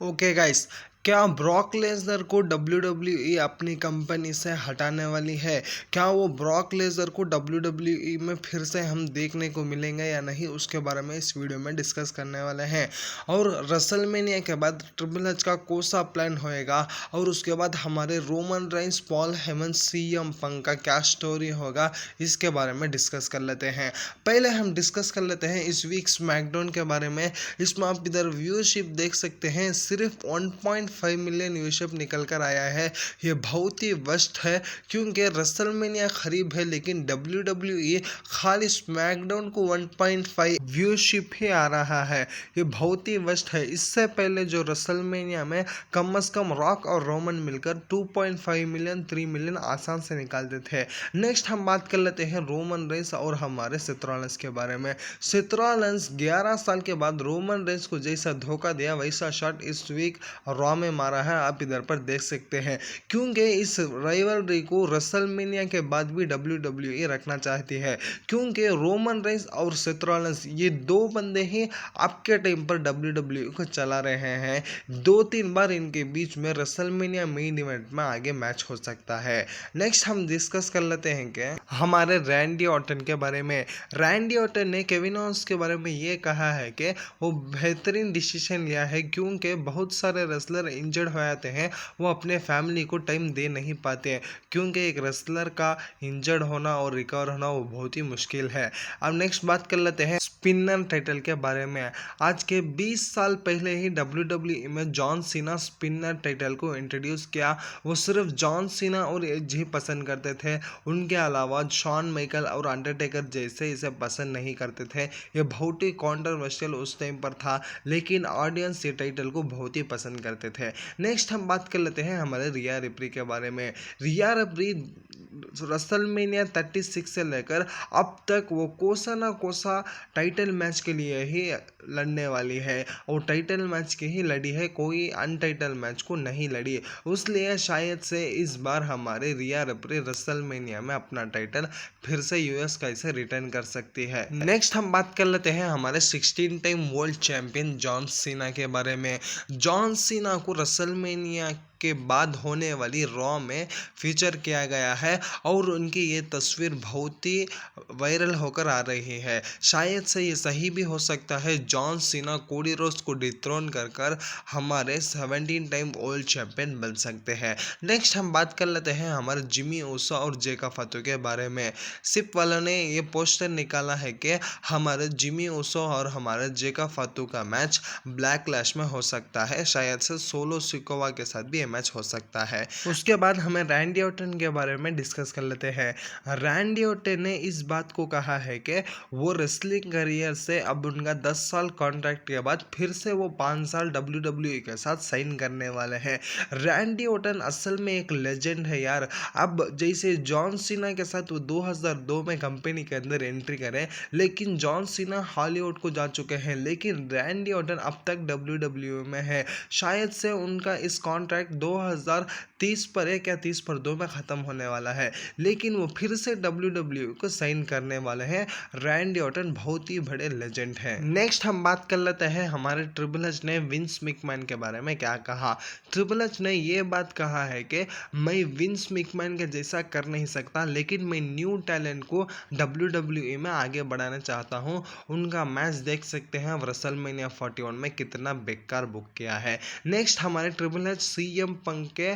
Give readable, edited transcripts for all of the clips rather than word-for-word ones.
Okay guys, क्या Brock Lesnar को WWE अपनी कंपनी से हटाने वाली है? क्या वो ब्रॉक लेसनर को WWE में फिर से हम देखने को मिलेंगे या नहीं, उसके बारे में इस वीडियो में डिस्कस करने वाले हैं। और रसलमेनिया के बाद ट्रिपल एच का कौन सा प्लान होएगा और उसके बाद हमारे Roman Reigns, Paul Heyman, CM पंक का क्या स्टोरी होगा, इसके बारे में डिस्कस कर लेते हैं। पहले हम डिस्कस कर लेते हैं इस वीक स्मैकडाउन के बारे में। इसमें आप इधर व्यूअरशिप देख सकते हैं, सिर्फ 1.5 मिलियन व्यूअरशिप निकल कर आया है। ये बहुत ही वर्स्ट है क्योंकि रसलमेनिया करीब है लेकिन WWE खाली स्मैकडाउन को 1.5 व्यूअरशिप ही आ रहा है। ये बहुत ही वर्स्ट है। इससे पहले जो रसलमेनिया में कम से कम रॉक और रोमन मिलकर 2.5 मिलियन 3 मिलियन आसान से निकालते थे। नेक्स्ट हम बात कर लेते हैं रोमन रेंस और हमारे सेथ रॉलिंस के बारे में। सेथ रॉलिंस 11 साल के बाद रोमन रेंस को जैसा धोखा दिया वैसा शॉट इस वीक रॉ में मारा है, आप इधर पर देख सकते हैं। क्योंकि इस राइवलरी को रसलमेनिया के बाद भी WWE रखना चाहती है, क्योंकि रोमन रेंस और सेथ रॉलिंस ये दो बंदे ही आपके टाइम पर WWE को चला रहे हैं। 2-3 बार इनके बीच में रसलमेनिया मेन इवेंट में आगे मैच हो सकता है। नेक्स्ट हम डिस्कस कर लेते हैं कि हमारे रैंडी ऑर्टन के बारे में। रैंडी ऑर्टन ने केविन ओवेंस के बारे में ये कहा है कि वो बेहतरीन डिसीजन लिया है, क्योंकि बहुत सारे रेसलर इंजर्ड हो जाते हैं, वो अपने फैमिली को टाइम दे नहीं पाते हैं, क्योंकि एक रेसलर का इंजर्ड होना और रिकवर होना वो बहुत ही मुश्किल है। अब नेक्स्ट बात कर लेते हैं स्पिनर टाइटल के बारे में। आज के 20 साल पहले ही WWE में जॉन सीना स्पिनर टाइटल को इंट्रोड्यूस किया। वो सिर्फ जॉन सीना और एज ही पसंद करते थे, उनके अलावा शॉन माइकल और अंडरटेकर जैसे इसे पसंद नहीं करते थे। ये बहुत ही कॉन्ट्रोवर्शियल उस टाइम पर था, लेकिन ऑडियंस ये टाइटल को बहुत ही पसंद करते थे। नेक्स्ट हम बात कर लेते हैं हमारे रिया रिप्ली के बारे में। रिया रिप्ली रसलमेनिया 36 से लेकर अब तक वो कोसा ना कोसा टाइटल मैच के लिए ही लड़ने वाली है, और टाइटल मैच की ही लड़ी है, कोई अनटाइटल मैच को नहीं लड़ी। इसलिए शायद से इस बार हमारे रिया रिप्ली रसलमेनिया में अपना टाइटल फिर से यूएस का इसे रिटर्न कर सकती है। नेक्स्ट हम बात कर लेते हैं हमारे 16 time world champion John Cena के बारे में। जॉन सीना को रसलमेनिया के बाद होने वाली रॉ में फीचर किया गया है और उनकी ये तस्वीर बहुत ही वायरल होकर आ रही है। शायद से ये सही भी हो सकता है, जॉन सीना कोडी रोड्स को डिथ्रोन कर हमारे 17 टाइम वर्ल्ड चैंपियन बन सकते हैं। नेक्स्ट हम बात कर लेते हैं हमारे जिमी ऊसो और जेका फातू के बारे में। सिप वालों ने ये पोस्टर निकाला है कि हमारे जिमी ऊसो और हमारे जेका फातू का मैच ब्लैक लैश में हो सकता है, शायद से सोलो सिकोवा के साथ भी ये मैच हो सकता है। उसके बाद हमें रैंडी ऑर्टन के बारे में डिस्कस कर लेते हैं। रैंडी ऑर्टन ने इस बात को कहा है कि वो रेसलिंग करियर से अब उनका 10 साल कॉन्ट्रैक्ट के बाद फिर से वो 5 साल WWE के साथ साइन करने वाले हैं। रैंडी ऑर्टन असल में एक लेजेंड है यार। अब जैसे जॉन सीना के साथ वो 2002 में कंपनी के अंदर एंट्री करें, लेकिन जॉन सीना हॉलीवुड को जा चुके हैं, लेकिन रैंडी ऑर्टन अब तक WWE में है। शायद से उनका इस कॉन्ट्रैक्ट 2030 पर 1 या 30 पर 2 में ख़त्म होने वाला है, लेकिन वो फिर से WWE को साइन करने वाले हैं। रैंडी ऑर्टन बहुत ही बड़े लेजेंड हैं। नेक्स्ट हम बात कर लेते हैं हमारे ट्रिपल एच ने विंस मैकमैन के बारे में क्या कहा। ट्रिपल एच ने ये बात कहा है कि मैं विंस मैकमैन के जैसा कर नहीं सकता, लेकिन मैं न्यू टैलेंट को WWE में आगे बढ़ाना चाहता हूँ। उनका मैच देख सकते हैं रेसलमेनिया 41 में कितना बेकार बुक किया है। नेक्स्ट हमारे ट्रिपल एच CM पंक के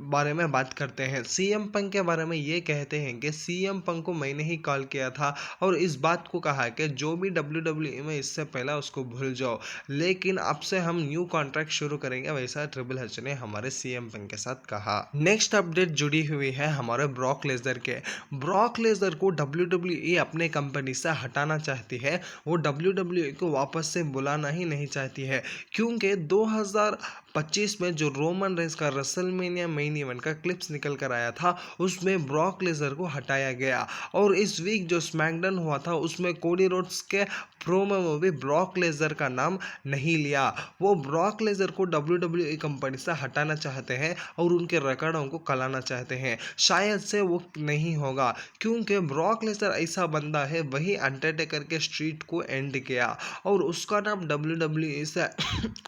बारे में बात करते हैं। CM पंक के बारे में ये कहते हैं कि CM पंक को मैंने ही कॉल किया था और इस बात को कहा कि जो भी WWE में इससे पहला उसको भूल जाओ, लेकिन अब से हम न्यू कॉन्ट्रैक्ट शुरू करेंगे, वैसा ट्रिपल एच ने हमारे CM पंक के साथ कहा। नेक्स्ट अपडेट जुड़ी हुई है हमारे ब्रॉक लेसनर के। ब्रॉक लेसनर को WWE अपने कंपनी से हटाना चाहती है, वो WWE को वापस से बुलाना ही नहीं चाहती है, क्योंकि 2025 में जो रोमन रेंस का रसलमेनिया मेन इवेंट का क्लिप्स निकल कर आया था, उसमें ब्रॉक लेसनर को हटाया गया। और इस वीक जो स्मैकडाउन हुआ था उसमें कोडी रोड्स के प्रोमो में भी ब्रॉक लेसनर का नाम नहीं लिया। वो ब्रॉक लेसनर को WWE कंपनी से हटाना चाहते हैं और उनके रिकॉर्डों को कलाना चाहते हैं। शायद से वो नहीं होगा, क्योंकि ब्रॉक लेसनर ऐसा बंदा है, वही अंडरटेकर के स्ट्रीट को एंड किया और उसका नाम WWE से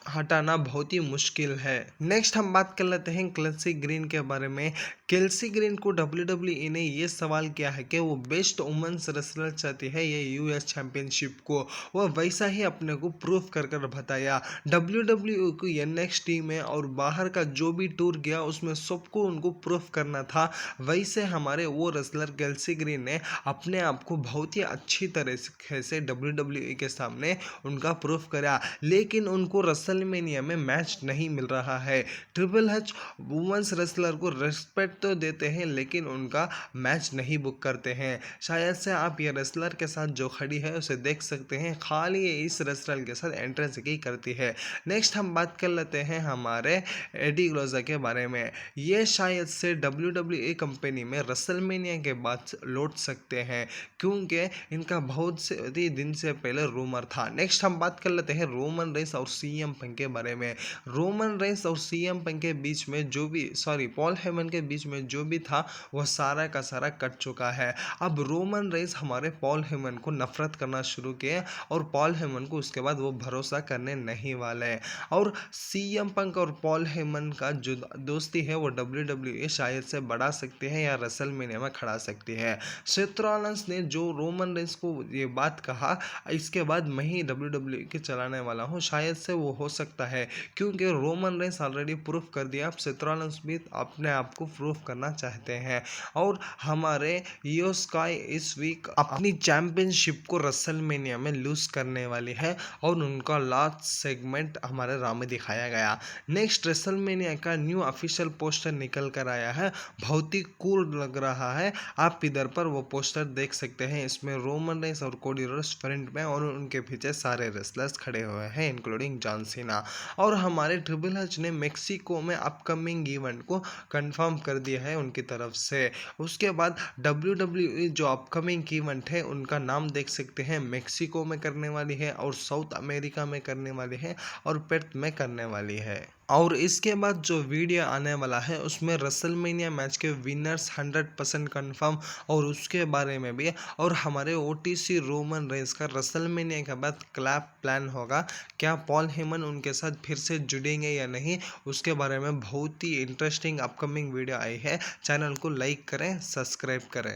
हटाना बहुत ही मुश्किल है। नेक्स्ट हम बात कर लेते हैं केल्सी ग्रीन के बारे में। केल्सी ग्रीन को WWE ने ये सवाल किया है कि वो बेस्ट वुमेन्स रेसलर चाहती है ये यूएस चैंपियनशिप को। वो वैसा ही अपने को प्रूव कर बताया। WWE को NXT में और बाहर का जो भी टूर गया उसमें सबको उनको प्रूव करना था। वैसे हमारे वो रेसलर केल्सी ग्रीन ने अपने आप को बहुत ही अच्छी तरह से WWE के सामने उनका प्रूफ करा, लेकिन उनको रेसलमेनिया में मैच नहीं मिल रहा है। ट्रिपल एच वुमेन्स रेसलर को रिस्पेक्ट तो देते हैं, लेकिन उनका मैच नहीं बुक करते हैं। शायद से आप ये रेसलर के साथ जो खड़ी है उसे देख सकते हैं, खाली ये इस रेसलर के साथ एंट्रेंस की करती है। नेक्स्ट हम बात कर लेते हैं हमारे एडी ग्लोजा के बारे में। ये शायद से WWE कंपनी में रेसलमेनिया के बाद लौट सकते हैं, क्योंकि इनका बहुत से दिन से पहले रूमर था। नेक्स्ट हम बात कर लेते हैं रोमन रेंस और CM पंक के बारे में। रोमन रेंस और CM पंक के बीच में जो भी पॉल हेमन के बीच में जो भी था वह सारा का सारा कट चुका है। अब रोमन रेंस हमारे पॉल हेमन को नफरत करना शुरू किए और पॉल हेमन को उसके बाद वो भरोसा करने नहीं वाले। और CM पंक और पॉल हेमन का जो दोस्ती है वो WWE शायद से बढ़ा सकती है या रेसलमेनिया में खड़ा सकती है। सेथ रॉलिंस ने जो रोमन रेंस को ये बात कहा, इसके बाद मैं ही WWE के चलाने वाला हूँ, शायद से वो हो सकता है, क्योंकि रोमन रेंस ऑलरेडी प्रूफ कर दिया। अब सेथ रॉलिंस भी अपने आप को प्रूफ करना चाहते हैं। और हमारे इयो स्काई इस वीक अपनी चैंपियनशिप को रेसलमेनिया में लूज करने वाली है और उनका लास्ट सेगमेंट हमारे राह में दिखाया गया। नेक्स्ट रेसलमेनिया का न्यू ऑफिशियल पोस्टर निकल कर आया है, बहुत ही कूल लग रहा है। आप इधर पर वो पोस्टर देख सकते हैं, इसमें रोमन रेंस और कोडी रोड्स फ्रंट में और उनके पीछे सारे रेसलर्स खड़े हुए हैं, इंक्लूडिंग जॉन सीना। और हमारे ट्रिपल एच ने मेक्सिको में अपकमिंग इवेंट को कंफर्म कर दिया है उनकी तरफ से। उसके बाद WWE जो अपकमिंग इवेंट है उनका नाम देख सकते हैं, मेक्सिको में करने वाली है और साउथ अमेरिका में करने वाली है और पेर्थ में करने वाली है। और इसके बाद जो वीडियो आने वाला है उसमें रेसलमेनिया मैच के विनर्स 100% कंफर्म और उसके बारे में भी, और हमारे OTC रोमन रेंस का रेसलमेनिया के बाद क्लैप प्लान होगा, क्या पॉल हेमन उनके साथ फिर से जुड़ेंगे या नहीं, उसके बारे में बहुत ही इंटरेस्टिंग अपकमिंग वीडियो आई है। चैनल को लाइक करें, सब्सक्राइब करें।